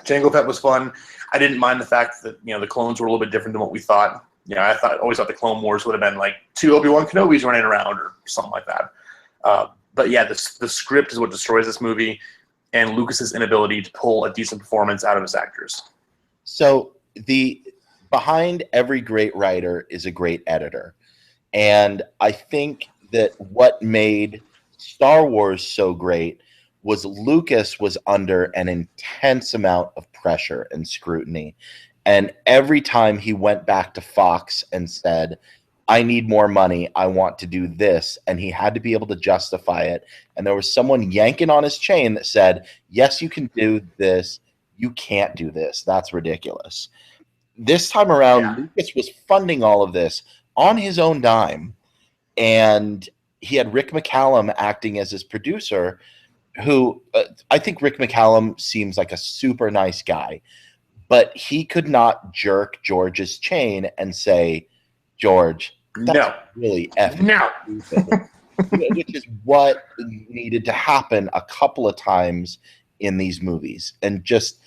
Jango Fett was fun. I didn't mind the fact that the clones were a little bit different than what we thought. I always thought the Clone Wars would have been like 2 Obi-Wan Kenobis running around or something like that. But yeah, the script is what destroys this movie, and Lucas's inability to pull a decent performance out of his actors. So behind every great writer is a great editor. And I think that what made Star Wars so great was Lucas was under an intense amount of pressure and scrutiny. And every time he went back to Fox and said, I need more money, I want to do this, and he had to be able to justify it. And there was someone yanking on his chain that said, yes, you can do this. you can't do this. That's ridiculous. This time around, Lucas was funding all of this on his own dime, and he had Rick McCallum acting as his producer, who I think Rick McCallum seems like a super nice guy, but he could not jerk George's chain and say, George, that's really effing stupid. Which is what needed to happen a couple of times in these movies. And just,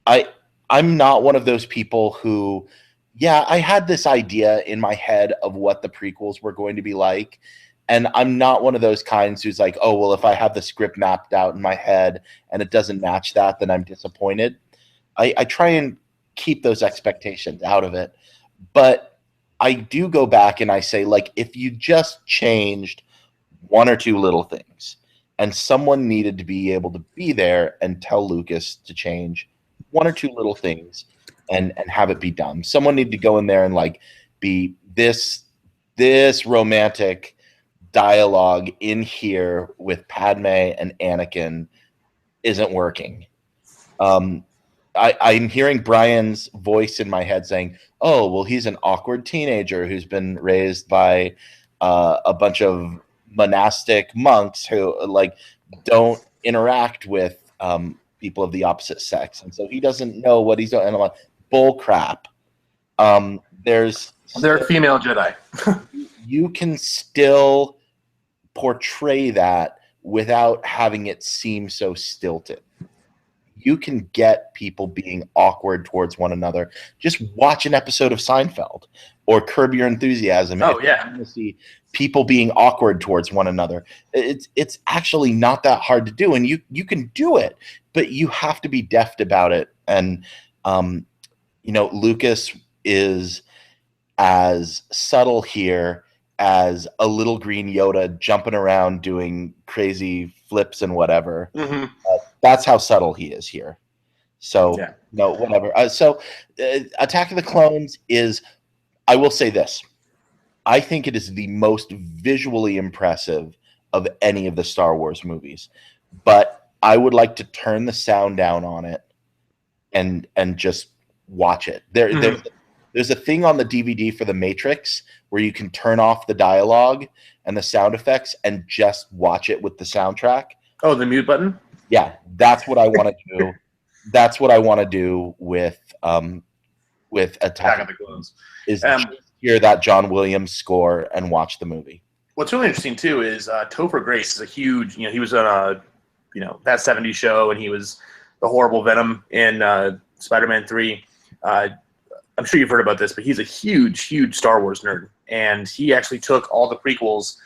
I'm not one of those people who, yeah, I had this idea in my head of what the prequels were going to be like. And I'm not one of those kinds who's like, oh, well, if I have the script mapped out in my head and it doesn't match that, then I'm disappointed. I try and keep those expectations out of it. But I do go back and I say, like, if you just changed one or two little things and someone needed to be able to be there and tell Lucas to change one or two little things and have it be done. Someone needed to go in there and like be this romantic dialogue in here with Padme and Anakin isn't working. I'm hearing Brian's voice in my head saying, oh, well, he's an awkward teenager who's been raised by a bunch of monastic monks who like don't interact with people of the opposite sex, and so he doesn't know what he's doing. And I'm like, bull crap. They're female Jedi. You can still portray that without having it seem so stilted. You can get people being awkward towards one another. Just watch an episode of Seinfeld or Curb Your Enthusiasm. Oh, yeah. You see people being awkward towards one another. It's actually not that hard to do, and you can do it, but you have to be deft about it. And Lucas is as subtle here as a little green Yoda jumping around doing crazy flips and whatever. Mm-hmm. That's how subtle he is here. So, no, whatever. Attack of the Clones is, I will say this, I think it is the most visually impressive of any of the Star Wars movies. But I would like to turn the sound down on it and just watch it. There's a thing on the DVD for The Matrix where you can turn off the dialogue and the sound effects and just watch it with the soundtrack. Oh, the mute button? Yeah, that's what I want to do. That's what I want to do with Attack of the Clones. Is hear that John Williams score and watch the movie. What's really interesting too is Topher Grace is a huge. He was on a That 70s Show, and he was the horrible Venom in Spider-Man 3. I'm sure you've heard about this, but he's a huge Star Wars nerd, and he actually took all the prequels,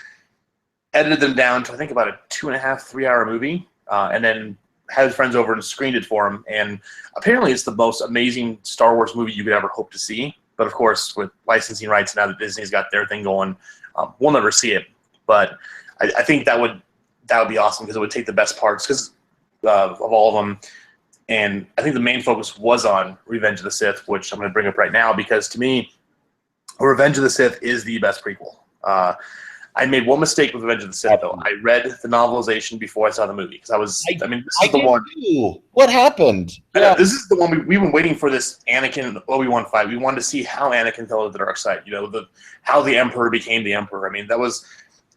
edited them down to I think about a 2.5-3 hour movie, and then had his friends over and screened it for him. And apparently, it's the most amazing Star Wars movie you could ever hope to see. But of course, with licensing rights now that Disney's got their thing going, we'll never see it. But I think that would be awesome because it would take the best parts of all of them. And I think the main focus was on Revenge of the Sith, which I'm going to bring up right now because to me, Revenge of the Sith is the best prequel. I made one mistake with Revenge of the Sith, though. I read the novelization before I saw the movie because this is the one. What happened? Yeah. This is the one we've been waiting for. This Anakin Obi-Wan fight. We wanted to see how Anakin fell to the dark side. How the Emperor became the Emperor.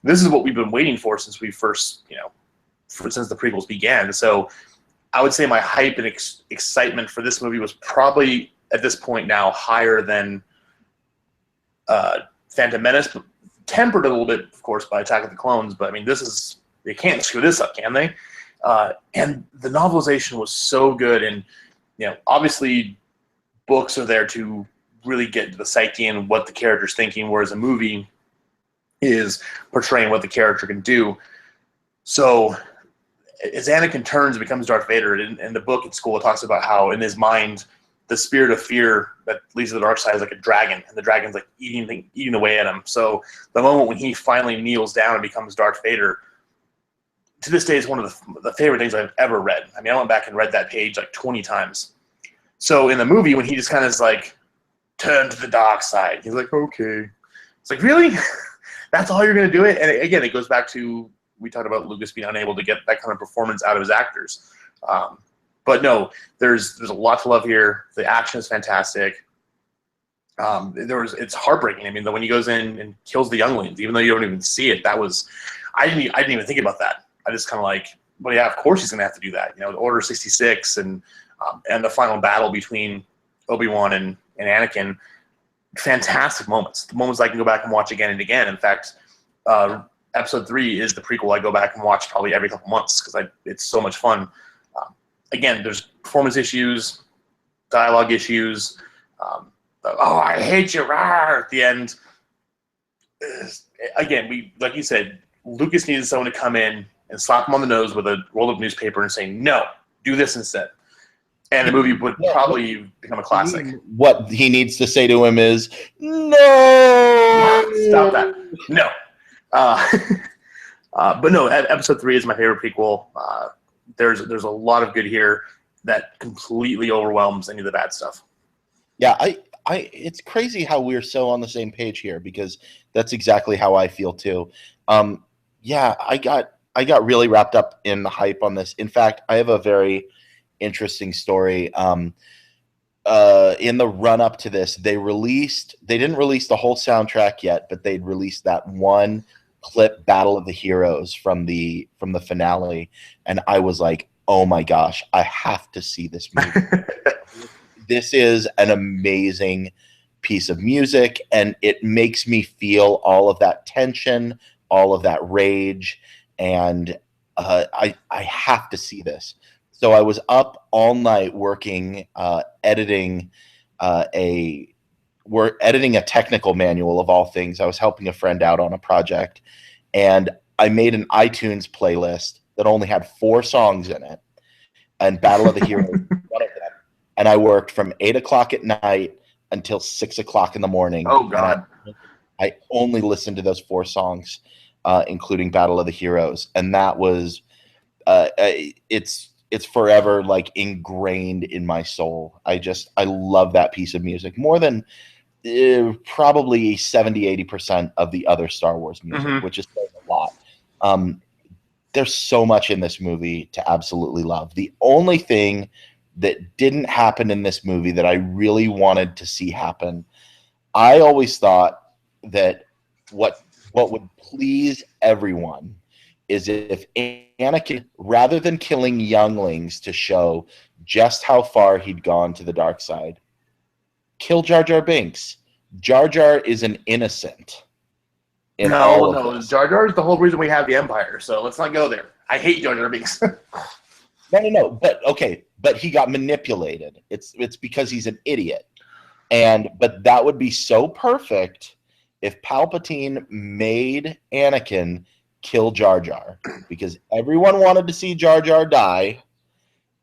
This is what we've been waiting for since we first, since the prequels began. So I would say my hype and excitement for this movie was probably at this point now higher than Phantom Menace, but tempered a little bit, of course, by Attack of the Clones. But they can't screw this up, can they? And the novelization was so good, and obviously, books are there to really get into the psyche and what the character's thinking, whereas a movie is portraying what the character can do. So, as Anakin turns and becomes Darth Vader, in the book at school, it talks about how in his mind, the spirit of fear that leads to the dark side is like a dragon, and the dragon's like eating away at him. So the moment when he finally kneels down and becomes Darth Vader, to this day is one of the favorite things I've ever read. I went back and read that page like 20 times. So in the movie, when he just kind of is like, turn to the dark side, he's like, okay. It's like, really? That's all you're going to do it? And again, it goes back to, we talked about Lucas being unable to get that kind of performance out of his actors. But no, there's a lot to love here. The action is fantastic. It's heartbreaking. I mean, when he goes in and kills the younglings, even though you don't even see it, I didn't even think about that. I just kind of like, well, yeah, of course he's gonna have to do that. You know, Order 66 and the final battle between Obi-Wan and Anakin. Fantastic moments. The moments I can go back and watch again and again. In fact, Episode 3 is the prequel I go back and watch probably every couple months because it's so much fun. Again, there's performance issues, dialogue issues. Oh, I hate you, rawr, at the end. Again, like you said, Lucas needed someone to come in and slap him on the nose with a rolled up newspaper and say, no, do this instead. And the movie would probably become a classic. What he needs to say to him is, no! Stop that. No. But no, Episode 3 is my favorite prequel. There's a lot of good here that completely overwhelms any of the bad stuff. Yeah, it's crazy how we're so on the same page here because that's exactly how I feel too. Yeah, I got really wrapped up in the hype on this. In fact, I have a very interesting story. In the run up to this, they didn't release the whole soundtrack yet, but they'd released that one clip, Battle of the Heroes, from the finale, and I was like, oh my gosh, I have to see this movie. This is an amazing piece of music, and it makes me feel all of that tension, all of that rage, and I have to see this. So I was up all night working, editing a technical manual of all things. I was helping a friend out on a project, and I made an iTunes playlist that only had 4 songs in it, and Battle of the Heroes was one of them. And I worked from 8 o'clock at night until 6 o'clock in the morning. Oh God! I only listened to those 4 songs, including Battle of the Heroes, and that was it's forever like ingrained in my soul. I love that piece of music more than probably 70-80% of the other Star Wars music, which is a lot. There's so much in this movie to absolutely love. The only thing that didn't happen in this movie that I really wanted to see happen, I always thought that what would please everyone is if Anakin, rather than killing younglings to show just how far he'd gone to the dark side, kill Jar Jar Binks. Jar Jar is an innocent. No. Jar Jar is the whole reason we have the Empire, so let's not go there. I hate Jar Jar Binks. No. But okay, but he got manipulated. It's because he's an idiot. But that would be so perfect if Palpatine made Anakin kill Jar Jar, because everyone wanted to see Jar Jar die.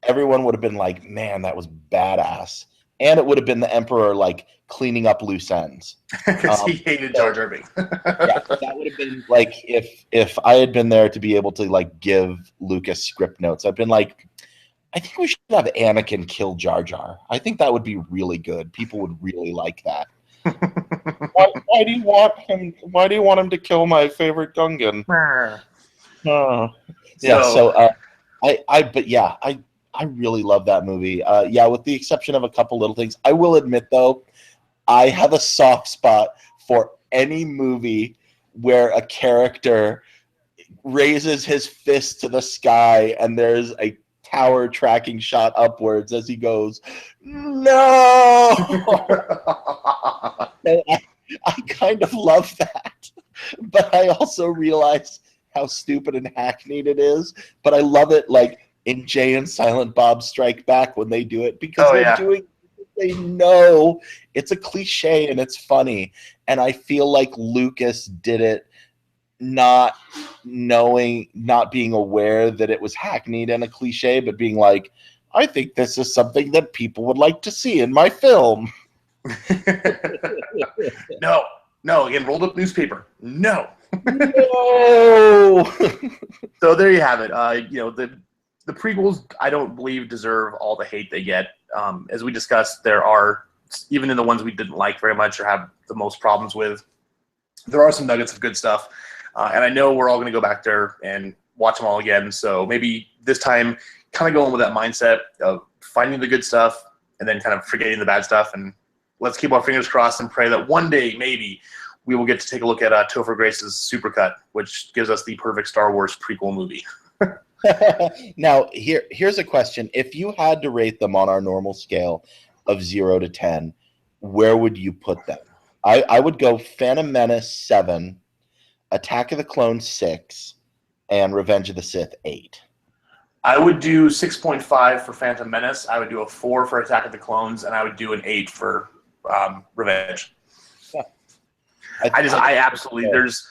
Everyone would have been like, man, that was badass. And it would have been the Emperor like cleaning up loose ends. Because he hated Jar Jar Binks. Yeah, that would have been like if I had been there to be able to like give Lucas script notes. I've been like, I think we should have Anakin kill Jar Jar. I think that would be really good. People would really like that. Why do you want him? Why do you want him to kill my favorite Gungan? I really love that movie. With the exception of a couple little things. I will admit though, I have a soft spot for any movie where a character raises his fist to the sky and there's a tower tracking shot upwards as he goes, no! I kind of love that, but I also realize how stupid and hackneyed it is, but I love it like in Jay and Silent Bob Strike Back when they do it, because they know it's a cliche and it's funny, and I feel like Lucas did it not being aware that it was hackneyed and a cliche, but being like, I think this is something that people would like to see in my film. No, again, rolled up newspaper. No. So there you have it. The prequels, I don't believe, deserve all the hate they get. As we discussed, there are, even in the ones we didn't like very much or have the most problems with, there are some nuggets of good stuff. And I know we're all going to go back there and watch them all again. So maybe this time, kind of going with that mindset of finding the good stuff and then kind of forgetting the bad stuff. And let's keep our fingers crossed and pray that one day maybe we will get to take a look at Topher Grace's Supercut, which gives us the perfect Star Wars prequel movie. Now, here's a question. If you had to rate them on our normal scale of 0 to 10, where would you put them? I would go Phantom Menace 7, Attack of the Clones 6, and Revenge of the Sith 8. I would do 6.5 for Phantom Menace. I would do a 4 for Attack of the Clones, and I would do an 8 for Revenge. Yeah. I absolutely, there's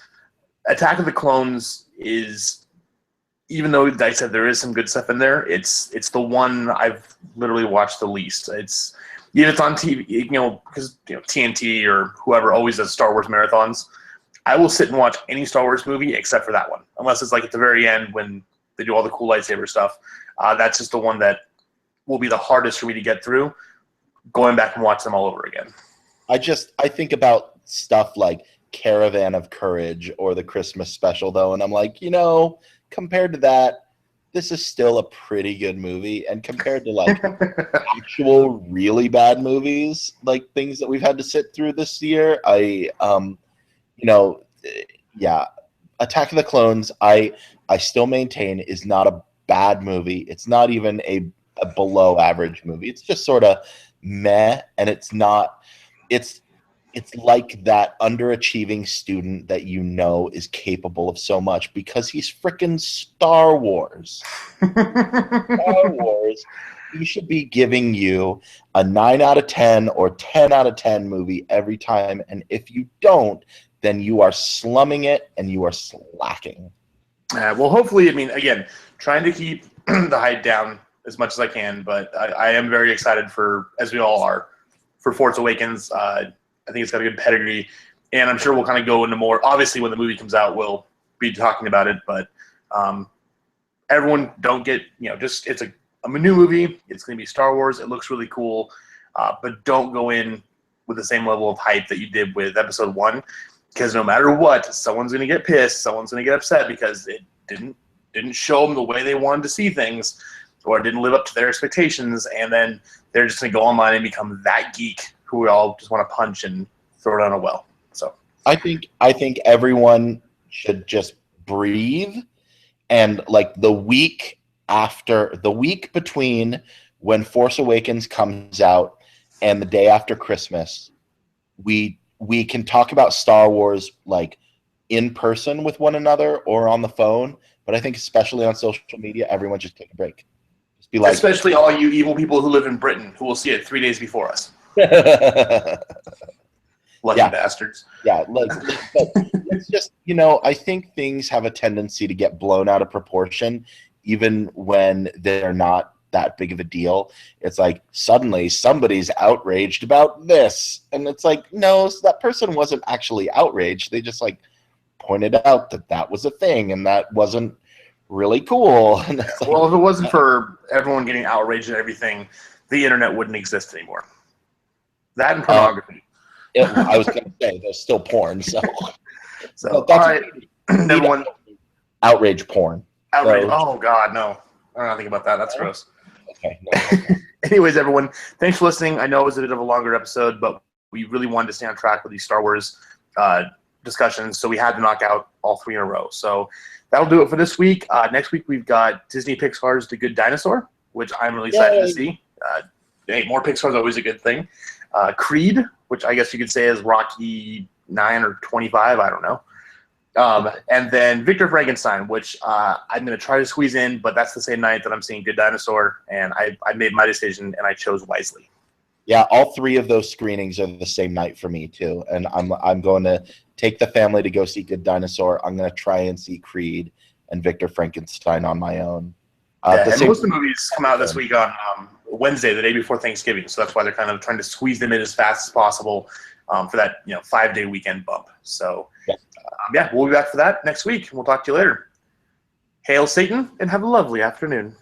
Attack of the Clones is, even though like I said there is some good stuff in there, it's the one I've literally watched the least. It's on TV, because TNT or whoever always does Star Wars marathons. I will sit and watch any Star Wars movie except for that one, unless it's like at the very end when they do all the cool lightsaber stuff. That's just the one that will be the hardest for me to get through, going back and watch them all over again. I think about stuff like Caravan of Courage or the Christmas special, though, and I'm like, compared to that, this is still a pretty good movie. And compared to like actual really bad movies, like things that we've had to sit through this year, Attack of the Clones, I still maintain is not a bad movie. It's not even a below average movie. It's just sort of meh, and it's like that underachieving student that is capable of so much because he's freaking Star Wars. Star Wars. He should be giving you a 9 out of 10 or 10 out of 10 movie every time, and if you don't, then you are slumming it and you are slacking. Well, hopefully, again, trying to keep the hype down as much as I can, but I am very excited for, as we all are, for Force Awakens. I think it's got a good pedigree, and I'm sure we'll kind of go into more. Obviously, when the movie comes out, we'll be talking about it, but everyone don't get, just it's a new movie. It's going to be Star Wars. It looks really cool, but don't go in with the same level of hype that you did with Episode 1. Because no matter what, someone's going to get pissed, someone's going to get upset because it didn't show them the way they wanted to see things, or it didn't live up to their expectations, and then they're just going to go online and become that geek who we all just want to punch and throw down a well. So I think everyone should just breathe, and like the week between when Force Awakens comes out and the day after Christmas, we can talk about Star Wars like in person with one another or on the phone, but I think especially on social media, everyone just take a break. Just be like, especially all you evil people who live in Britain who will see it 3 days before us. Lucky bastards. Yeah, but it's just, I think things have a tendency to get blown out of proportion, even when they're not that big of a deal. It's like suddenly somebody's outraged about this, and it's like, no, that person wasn't actually outraged. They just like pointed out that was a thing and that wasn't really cool. And like, well, if it wasn't for everyone getting outraged and everything, the internet wouldn't exist anymore. That and pornography. I was going to say there's still porn, so all right, everyone. Outrage porn. Outrage. Oh God, no. I don't know think about that. That's gross. Okay. No. Anyways, everyone, thanks for listening. I know it was a bit of a longer episode, but we really wanted to stay on track with these Star Wars discussions, so we had to knock out all 3 in a row. So that'll do it for this week. Next week, we've got Disney Pixar's The Good Dinosaur, which I'm really excited to see. Hey, more Pixar is always a good thing. Creed, which I guess you could say is Rocky 9 or 25, I don't know. And then Victor Frankenstein, which I'm going to try to squeeze in, but that's the same night that I'm seeing Good Dinosaur, and I made my decision, and I chose wisely. Yeah, all 3 of those screenings are the same night for me, too. And I'm going to take the family to go see Good Dinosaur. I'm going to try and see Creed and Victor Frankenstein on my own. And most of the movies come out this week on Wednesday, the day before Thanksgiving, so that's why they're kind of trying to squeeze them in as fast as possible for that 5-day weekend bump. So we'll be back for that next week. We'll talk to you later. Hail Satan, and have a lovely afternoon.